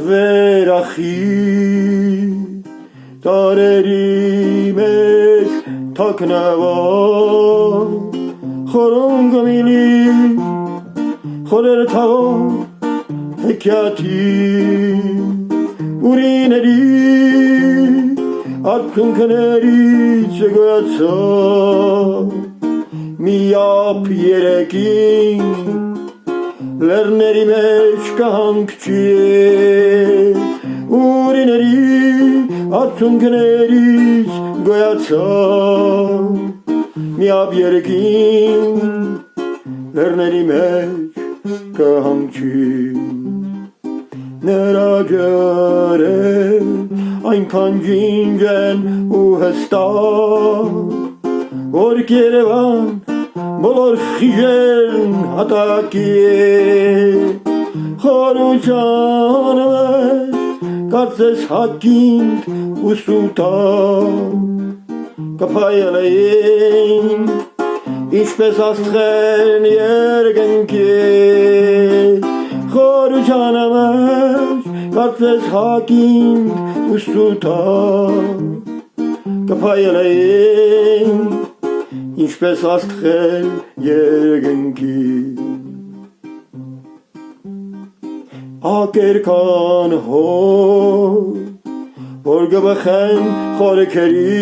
Վերախի տարերի մեջ թաքնվող խորոն գմիլի խորեր թաղող հեքիաթի ուրիների արցունքներից գոյացող միապ երեկին լեռների մեջ կհանգչի ուրիների արցունքներից գոյացող միապ երեկին լեռների մեջ կհանգչի նրա ջրեր այնքան ջինջ են ու հստակ որ Երևան բոլոր խիժերն հատակի խորության մեջ կարծես հակինք ու սուտակ կփայել էին ինչպես աստղերն երկնքի խորության մեջ կարծես հակինք ու սուտակ կփայել էին ինչպես աստղեր երկնքի ակերկան հոր որ գբխեն խորքերի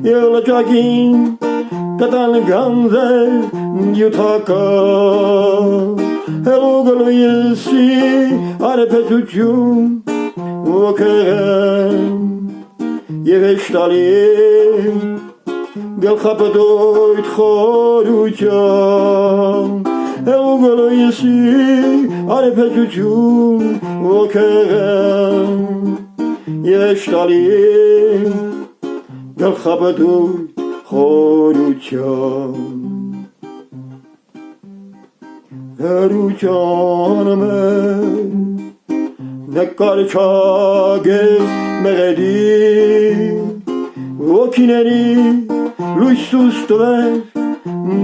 և լճակին կտան գանձեր նյութական հեղուգլու եսի արեպեցություն ոգեղեն և հեշտալի գլխապտոյդ խորության հեղուգլու եսի արեպեցություն ոգեղեն և հեշտալի գլխապտոյդ խորության հերության մեջ նկարչագեր մեղեդի ոգիների լույսուս տվեր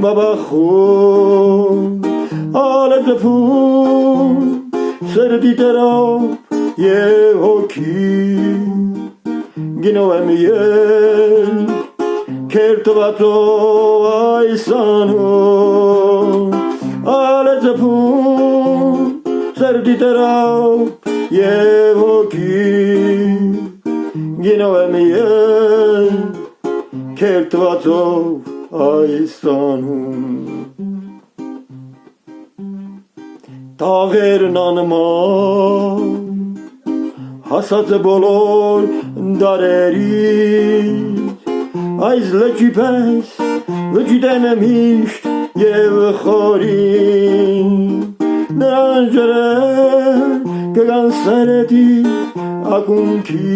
բաբախում ալեծփում սրտի տերով և հոգի գինով եմ ես կերտվածով այս անհում ալեծփում սրտի տերով և հոգի գինով եմ ես կերտվածով այս անհում տաղերն անման հասած է բոլոր դարերից այս լճի պես վճիտեմ է միշտ և խորին նրան ջրեր կգան սերետի ակունքի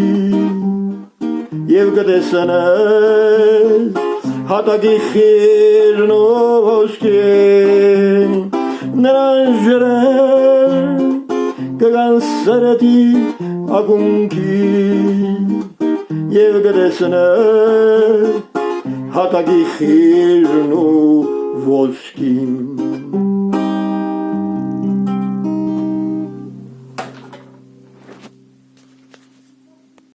և կտեսնես հատակի խիրն ու ոսկին նրան ջրեր կգան սերետի ակունքի և կտեսնես հատակի խիրն ու ոսկին